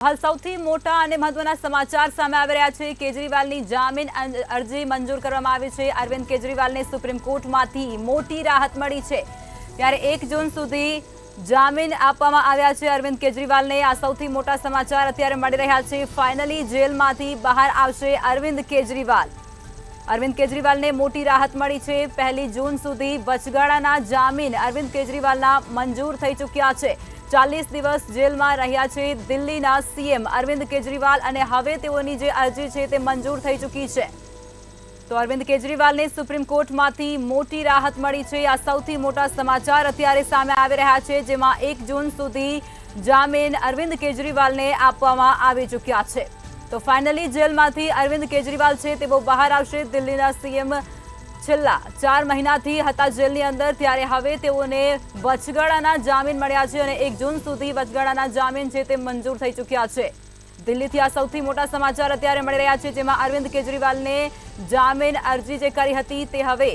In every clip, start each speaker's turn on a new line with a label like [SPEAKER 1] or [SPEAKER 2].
[SPEAKER 1] હાલ સૌથી મોટા અને મહત્વના સમાચાર સામે આવી રહ્યા છે। કેજરીવાલની જામીન અરજી મંજૂર કરવામાં આવી છે। અરવિંદ કેજરીવાલને સુપ્રીમ કોર્ટમાંથી મોટી રાહત મળી છે। ત્યારે 1 જૂન સુધી જામીન આપવામાં આવ્યા છે અરવિંદ કેજરીવાલને। આ સૌથી મોટા સમાચાર અત્યારે મળી રહ્યા છે। ફાઇનલી જેલમાંથી બહાર આવશે અરવિંદ કેજરીવાલ। અરવિંદ કેજરીવાલને મોટી રાહત મળી છે। 1 જૂન સુધી વચગાળાના જામીન અરવિંદ કેજરીવાલના મંજૂર થઈ ચૂક્યા છે। 40 દિવસ જેલમાં રહ્યા છે દિલ્હીના સીએમ અરવિંદ કેજરીવાલ અને હવે તેઓની જે અરજી છે તે મંજૂર થઈ ચૂકી છે। તો અરવિંદ કેજરીવાલને સુપ્રીમ કોર્ટમાંથી મોટી રાહત મળી છે। આ સૌથી મોટા સમાચાર અત્યારે સામે આવી રહ્યા છે, જેમાં 1 જૂન સુધી જામીન અરવિંદ કેજરીવાલને આપવામાં આવી ચૂક્યા છે। તો ફાઇનલી જેલમાંથી અરવિંદ કેજરીવાલ છે તેઓ બહાર આવશે। દિલ્હીના સીએમ છેલ્લા 4 મહિનાથી હતા જેલની અંદર, ત્યારે હવે તેઓને વચગાળાના જામીન મળ્યા છે અને 1 જૂન સુધી વચગાળાના જામીન છે તે મંજૂર થઈ ચૂક્યા છે। દિલ્હીથી આ સૌથી મોટા સમાચાર અત્યારે મળી રહ્યા છે, જેમાં અરવિંદ કેજરીવાલને જામીન અરજી જે કરી હતી તે હવે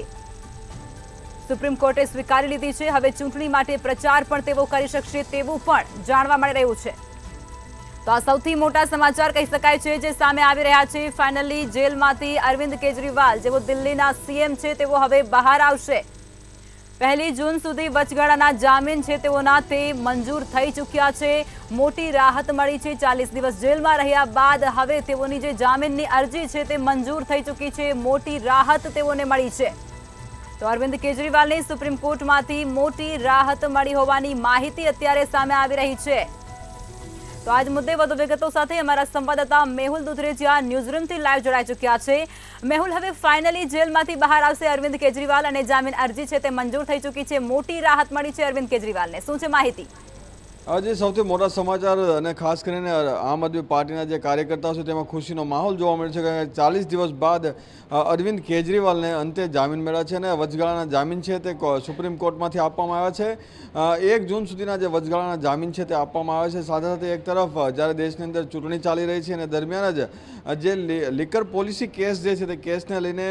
[SPEAKER 1] સુપ્રીમ કોર્ટે સ્વીકારી લીધી છે। હવે ચૂંટણી માટે પ્રચાર પણ તેઓ કરી શકશે તેવું પણ જાણવા મળી રહ્યું છે। તો આ સૌથી મોટા સમાચાર કહી શકાય છે જે સામે આવી રહ્યા છે। ફાઇનલી જેલમાંથી અરવિંદ કેજરીવાલ જેઓ દિલ્હીના સીએમ છે તેઓ હવે બહાર આવશે। 1 જૂન સુધી વચગાળાના જામીન છે તેઓના તે મંજૂર થઈ ચૂક્યા છે। મોટી રાહત મળી છે। 40 દિવસ જેલમાં રહ્યા બાદ હવે તેઓની જે જામીનની અરજી છે તે મંજૂર થઈ ચૂકી છે। મોટી રાહત તેઓને મળી છે। તો અરવિંદ કેજરીવાલને સુપ્રીમ કોર્ટમાંથી મોટી રાહત મળી હોવાની માહિતી અત્યારે સામે આવી રહી છે। તો આજ મુદ્દે વધુ વિગતો સાથે અમારા સંવાદદાતા મેહુલ દુધરેજિયા ન્યૂઝરૂમથી લાઈવ જોડાઈ ચૂક્યા છે। મેહુલ, હવે ફાઇનલી જેલમાંથી બહાર આવશે અરવિંદ કેજરીવાલ અને જામીન અરજી છે તે મંજૂર થઈ ચૂકી છે। મોટી રાહત મળી છે અરવિંદ કેજરીવાલને, શું છે માહિતી?
[SPEAKER 2] આજે સૌથી મોટા સમાચાર અને ખાસ કરીને આમ આદમી પાર્ટીના જે કાર્યકર્તાઓ છે તેમાં ખુશીનો માહોલ જોવા મળે છે કે 40 દિવસ બાદ અરવિંદ કેજરીવાલને અંતે જામીન મળ્યા છે અને વચગાળાના જામીન છે તે સુપ્રીમ કોર્ટમાંથી આપવામાં આવ્યા છે। 1 જૂન સુધીના જે વચગાળાના જામીન છે તે આપવામાં આવ્યા છે। સાથે સાથે એક તરફ જ્યારે દેશની અંદર ચૂંટણી ચાલી રહી છે અને દરમિયાન જ જે લિકર પોલિસી કેસ જે છે તે કેસને લઈને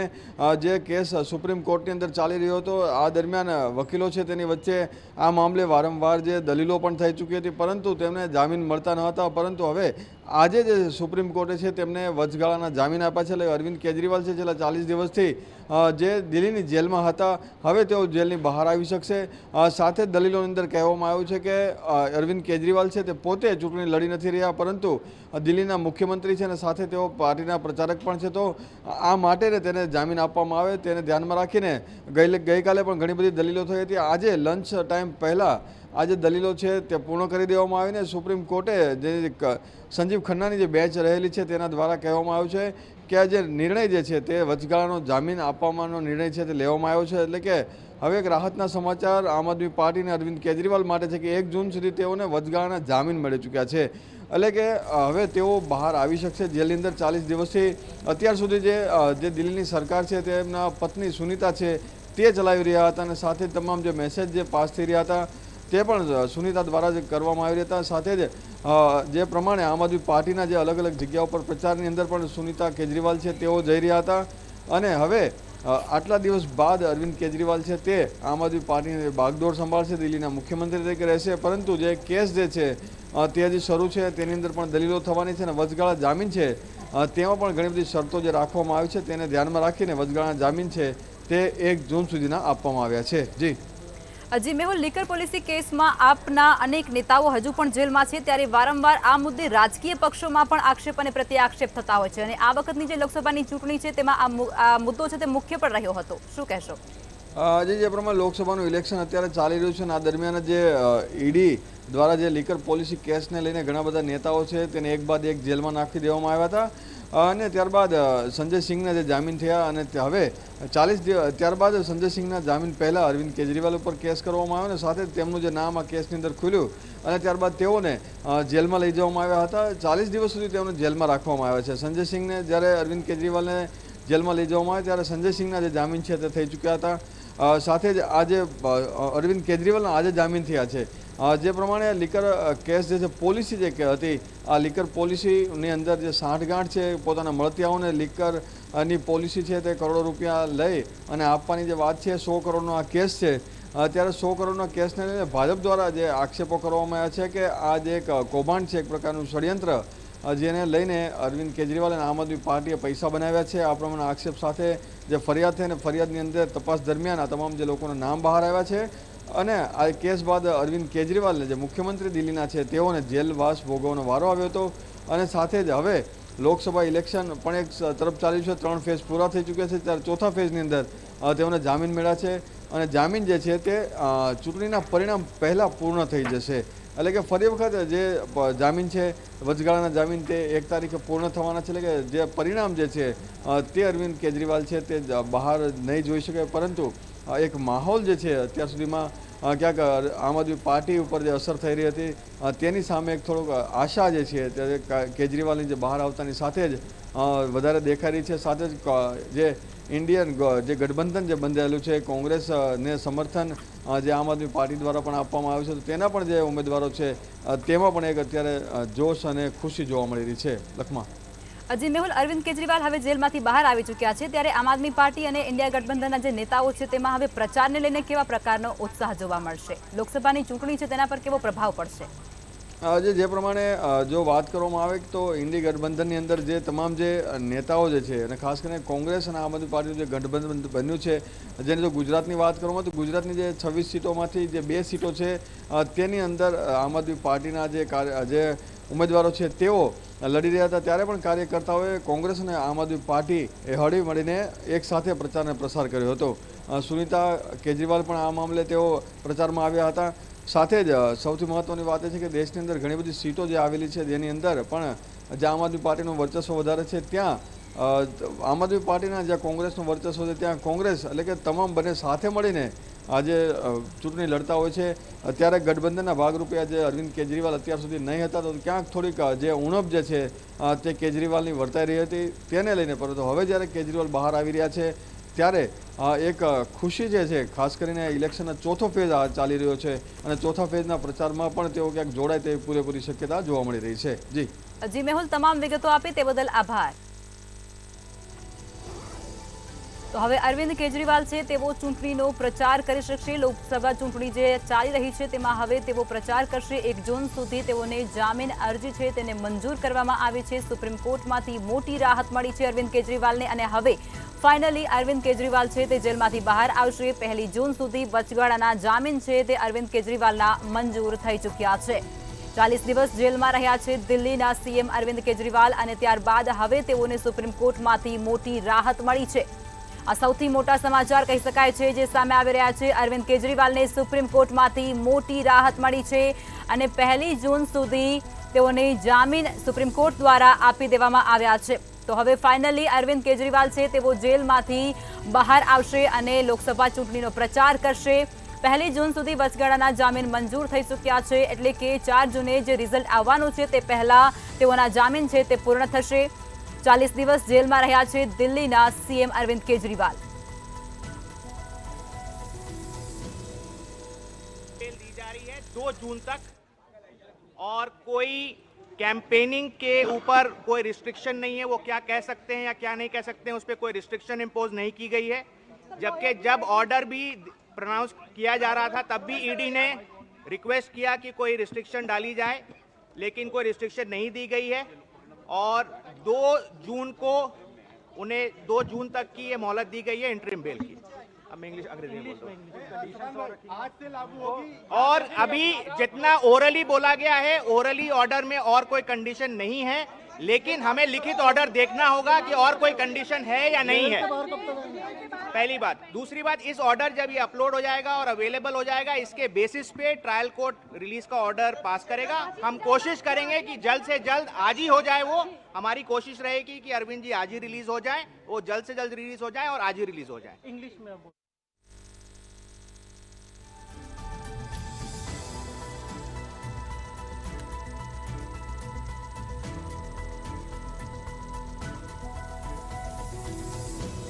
[SPEAKER 2] જે કેસ સુપ્રીમ કોર્ટની અંદર ચાલી રહ્યો હતો, આ દરમિયાન વકીલો છે તેની વચ્ચે આ મામલે વારંવાર જે દલીલો પણ થઈ ચૂકી હતી, પરંતુ તેમને જામીન મળતા ન હતા। પરંતુ હવે આજે જે સુપ્રીમ કોર્ટે છે તેમને વચગાળાના જામીન આપ્યા છે। એટલે અરવિંદ કેજરીવાલ છે છેલ્લા 40 દિવસથી જે દિલ્હીની જેલમાં હતા હવે તેઓ જેલની બહાર આવી શકશે। સાથે દલીલોની અંદર કહેવામાં આવ્યું છે કે અરવિંદ કેજરીવાલ છે તે પોતે ચૂંટણી લડી નથી રહ્યા, પરંતુ દિલ્હીના મુખ્યમંત્રી છે અને સાથે તેઓ પાર્ટીના પ્રચારક પણ છે। તો આ માટે તેને જામીન આપવામાં આવે તેને ધ્યાનમાં રાખીને ગઈકાલે પણ ઘણી બધી દલીલો થઈ હતી। આજે લંચ ટાઈમ પહેલાં આજે દલીલો છે તે પૂર્ણ કરી દેવામાં આવીને સુપ્રીમ કોર્ટે જે સંજીવ ખન્નાની જે બેન્ચ રહેલી છે તેના દ્વારા કહેવામાં આવ્યું છે કે આ જે નિર્ણય જે છે તે વચગાળાનો જામીન આપવાનો નિર્ણય છે તે લેવામાં આવ્યો છે। એટલે કે હવે એક રાહતના સમાચાર આમ આદમી પાર્ટી અને અરવિંદ કેજરીવાલ માટે છે કે 1 જૂન સુધી તેઓને વચગાળાના જામીન મળી ચૂક્યા છે। એટલે કે હવે તેઓ બહાર આવી શકશે જેલની અંદર। 40 દિવસથી અત્યાર સુધી જે દિલ્હીની સરકાર છે તેમના પત્ની સુનીતા છે તે ચલાવી રહ્યા હતા અને સાથે તમામ જે મેસેજ જે પાસ થઈ રહ્યા હતા તે પણ સુનીતા દ્વારા જ કરવામાં આવી રહ્યા હતા। સાથે જ જે પ્રમાણે આમ આદમી પાર્ટીના જે અલગ અલગ જગ્યાઓ પર પ્રચારની અંદર પણ સુનીતા કેજરીવાલ છે તેઓ જઈ રહ્યા હતા અને હવે આટલા દિવસ બાદ અરવિંદ કેજરીવાલ છે તે આમ આદમી પાર્ટીની બાગડોર સંભાળશે, દિલ્હીના મુખ્યમંત્રી તરીકે રહેશે। પરંતુ જે કેસ જે છે તે હજી શરૂ છે, તેની અંદર પણ દલીલો થવાની છે અને વચગાળા જામીન છે તેમાં પણ ઘણી બધી શરતો જે રાખવામાં આવી છે તેને ધ્યાનમાં રાખીને વચગાળા જામીન છે તે 1 જૂન સુધીના આપવામાં આવ્યા છે।
[SPEAKER 1] જી મેહુલ, લિકર પોલિસી કેસમાં આપના અનેક નેતાઓ હજુ પણ જેલમાં છે, ત્યારે વારંવાર આ મુદ્દે રાજકીય પક્ષોમાં પણ આક્ષેપ અને પ્રત્યાક્ષેપ થતા હોય છે અને આ વખતની જે લોકસભાની ચૂંટણી છે તેમાં આ મુદ્દો છે તે મુખ્ય પણ રહ્યો હતો, શું કહેશો?
[SPEAKER 2] આજે જે પ્રમાણે લોકસભાનું ઇલેક્શન અત્યારે ચાલી રહ્યું છે અને આ દરમિયાન જે ઈડી દ્વારા જે લિકર પોલિસી કેસને લઈને ઘણા બધા નેતાઓ છે તેને એક બાદ એક જેલમાં નાખી દેવામાં આવ્યા હતા અને ત્યારબાદ સંજય સિંહના જે જામીન થયા અને હવે 40 ત્યારબાદ સંજય સિંહના જામીન પહેલાં અરવિંદ કેજરીવાલ ઉપર કેસ કરવામાં આવ્યો અને સાથે તેમનું જે નામ આ કેસની અંદર ખુલ્યું અને ત્યારબાદ તેઓને જેલમાં લઈ જવામાં આવ્યા હતા। 40 દિવસ સુધી તેઓને જેલમાં રાખવામાં આવ્યા છે। સંજય સિંહને જ્યારે અરવિંદ કેજરીવાલને જેલમાં લઈ જવામાં આવ્યા ત્યારે સંજય સિંહના જે જામીન છે તે થઈ ચૂક્યા હતા। સાથે જ આજે અરવિંદ કેજરીવાલના આજે જામીન થયા છે। જે પ્રમાણે લીકર કેસ જે છે પોલિસી જે કે હતી આ લીકર પોલિસીની અંદર જે સાંઠગાંઠ છે પોતાના મળતિયાઓને લીકરની પોલિસી છે તે કરોડો રૂપિયા લઈ અને આપવાની જે વાત છે 100 કરોડનો આ કેસ છે ત્યારે 100 કરોડના કેસને લઈને ભાજપ દ્વારા જે આક્ષેપો કરવામાં આવ્યા છે કે આ જે એક કૌભાંડ છે એક પ્રકારનું ષડયંત્ર જેને લઈને અરવિંદ કેજરીવાલ અને આમ આદમી પાર્ટીએ પૈસા બનાવ્યા છે આ પ્રમાણે આક્ષેપ સાથે જે ફરિયાદ થઈ અને ફરિયાદની અંદર તપાસ દરમિયાન આ તમામ જે લોકોના નામ બહાર આવ્યા છે અને આ કેસ બાદ અરવિંદ કેજરીવાલને જે મુખ્યમંત્રી દિલ્હીના છે તેઓને જેલવાસ ભોગવવાનો વારો આવ્યો હતો અને સાથે જ હવે લોકસભા ઇલેક્શન પણ એક તરફ ચાલ્યું છે 3 ફેઝ પૂરા થઈ ચૂક્યા છે ત્યારે ચોથા ફેઝની અંદર તેઓને જામીન મળ્યા છે અને જામીન જે છે તે ચૂંટણીના પરિણામ પહેલાં પૂર્ણ થઈ જશે એટલે કે ફરી વખત જે જામીન છે વચગાળાના જામીન તે 1 તારીખે પૂર્ણ થવાના છે એટલે કે જે પરિણામ જે છે તે અરવિંદ કેજરીવાલ છે તે બહાર નહીં જોઈ શકે પરંતુ એક માહોલ જે છે અત્યાર સુધીમાં ક્યાંક આમ આદમી પાર્ટી ઉપર જે અસર થઈ રહી હતી તેની સામે એક થોડોક આશા જે છે તે કેજરીવાલની જે બહાર આવતાની સાથે જ વધારે દેખાઈ રહી છે સાથે જ જે ઇન્ડિયન જે ગઠબંધન જે બંધાયેલું છે કોંગ્રેસને સમર્થન જે આમ આદમી પાર્ટી દ્વારા પણ આપવામાં આવ્યું છે તો તેના પણ જે ઉમેદવારો છે તેમાં પણ એક અત્યારે જોશ અને ખુશી જોવા મળી રહી છે લખમાં
[SPEAKER 1] જી મેહુલ, અરવિંદ કેજરીવાલ હવે જેલમાંથી બહાર આવી ચૂક્યા છે ત્યારે આમ આદમી પાર્ટી અને ઇન્ડિયા ગઠબંધનના જે નેતાઓ છે તેમાં હવે પ્રચારને લઈને કેવા પ્રકારનો ઉત્સાહ જોવા મળશે? લોકસભાની ચૂંટણી છે તેના પર કેવો પ્રભાવ પડશે?
[SPEAKER 2] જે પ્રમાણે જો વાત કરવામાં આવે તો ઇન્ડી ગઠબંધનની અંદર જે તમામ જે નેતાઓ જે છે અને ખાસ કરીને કોંગ્રેસ અને આમ આદમી પાર્ટીનું જે ગઠબંધન બન્યું છે જેની જો ગુજરાતની વાત કરવામાં તો ગુજરાતની જે 26 સીટોમાંથી જે 2 સીટો છે તેની અંદર આમ આદમી પાર્ટીના જે ઉમેદવારો છે તેઓ લડી રહ્યા હતા ત્યારે પણ કાર્યકર્તાઓએ કોંગ્રેસ અને આમ આદમી પાર્ટી એ હળી મળીને એક સાથે પ્રચાર અને પ્રસાર કર્યો હતો સુનીતા કેજરીવાલ પણ આ મામલે તેઓ પ્રચારમાં આવ્યા હતા સાથે જ સૌથી મહત્ત્વની વાત એ છે કે દેશની અંદર ઘણી બધી સીટો જે આવેલી છે જેની અંદર પણ જે આમ આદમી પાર્ટીનું વર્ચસ્વ વધારે છે ત્યાં આમ આદમી પાર્ટીના જ્યાં કોંગ્રેસનું વર્ચસ્વ છે ત્યાં કોંગ્રેસ એટલે કે તમામ બંને સાથે મળીને આજે ચૂંટણી લડતા હોય છે ત્યારે ગઠબંધનના ભાગરૂપે આજે અરવિંદ કેજરીવાલ અત્યાર સુધી નહીં હતા તો ક્યાંક થોડીક જે ઉણપ જે છે તે કેજરીવાલની વર્તાઈ રહી હતી તેને લઈને પરંતુ હવે જ્યારે કેજરીવાલ બહાર આવી રહ્યા છે ત્યારે એક ખુશી જે છે ખાસ કરીને ઇલેક્શનના ચોથો ફેઝ ચાલી રહ્યો છે અને ચોથા ફેઝના પ્રચારમાં પણ તેઓ ક્યાંક જોડાય તેવી પૂરેપૂરી શક્યતા જોવા મળી રહી છે જી
[SPEAKER 1] મેહુલ, તમામ વિગતો આપી તે બદલ આભાર. તો હવે અરવિંદ કેજરીવાલ છે તેઓ ચૂંટણીનો પ્રચાર કરી શકશે. લોકસભા ચૂંટણી જે ચાલી રહી છે તેમાં હવે તેઓ પ્રચાર કરશે. 1 જૂન સુધી તેઓને જામીન અરજી છે તેને મંજૂર કરવામાં આવી છે. સુપ્રીમ કોર્ટમાંથી મોટી રાહત મળી છે અરવિંદ કેજરીવાલને અને હવે ફાઇનલી અરવિંદ કેજરીવાલ છે તે જેલમાંથી બહાર આવશે. 1 જૂન સુધી વચગાળાના જામીન છે તે અરવિંદ કેજરીવાલના મંજૂર થઈ ચૂક્યા છે. 40 દિવસ જેલમાં રહ્યા છે દિલ્હીના સીએમ અરવિંદ કેજરીવાલ અને ત્યારબાદ હવે તેઓને સુપ્રીમ કોર્ટમાંથી મોટી રાહત મળી છે. આ સૌથી મોટા સમાચાર કહી શકાય છે જે સામે આવી રહ્યા છે. અરવિંદ કેજરીવાલને સુપ્રીમ કોર્ટમાંથી મોટી રાહત મળી છે અને 1 જૂન સુધી તેઓને જામીન સુપ્રીમ કોર્ટ દ્વારા આપી દેવામાં આવ્યા છે. તો હવે ફાઇનલી અરવિંદ કેજરીવાલ છે તેઓ જેલમાંથી બહાર આવશે અને લોકસભા ચૂંટણીનો પ્રચાર કરશે. 1 જૂન સુધી વચગાળાના જામીન મંજૂર થઈ ચૂક્યા છે એટલે કે 4 જૂને જે રિઝલ્ટ આવવાનું છે તે પહેલા તેઓના જામીન છે તે પૂર્ણ થશે. 40 દિવસ જેલમાં રહ્યા છે દિલ્હીના સીએમ અરવિંદ કેજરીવાલ.
[SPEAKER 3] जेल दी जा रही है 2 जून तक और कोई कैंपेनिंग के ऊपर कोई रिस्ट्रिक्शन नहीं है. वो क्या कह सकते हैं या क्या नहीं कह सकते हैं उस पर कोई रिस्ट्रिक्शन इम्पोज नहीं की गई है. जबकि जब ऑर्डर भी प्रोनाउंस किया जा रहा था तब भी ईडी ने रिक्वेस्ट किया कि कोई रिस्ट्रिक्शन डाली जाए लेकिन कोई रिस्ट्रिक्शन नहीं दी गई है और 2 जून को उन्हें 2 जून तक की ये मोहलत दी गई है इंटरिम बेल की. अब मैं अंग्रेजी में बोलता हूं. आज से लागू होगी और अभी जितना ओरली बोला गया है ओरली ऑर्डर में और कोई कंडीशन नहीं है लेकिन हमें लिखित ऑर्डर देखना होगा कि और कोई कंडीशन है या नहीं है. पहली बात. दूसरी बात, इस ऑर्डर जब ये अपलोड हो जाएगा और अवेलेबल हो जाएगा इसके बेसिस पे ट्रायल कोर्ट रिलीज का ऑर्डर पास करेगा. हम कोशिश करेंगे कि जल्द से जल्द आज ही हो जाए. वो हमारी कोशिश रहेगी कि अरविंद जी आज ही रिलीज हो जाए, वो जल्द से जल्द रिलीज हो जाए और आज ही रिलीज हो जाए. इंग्लिश में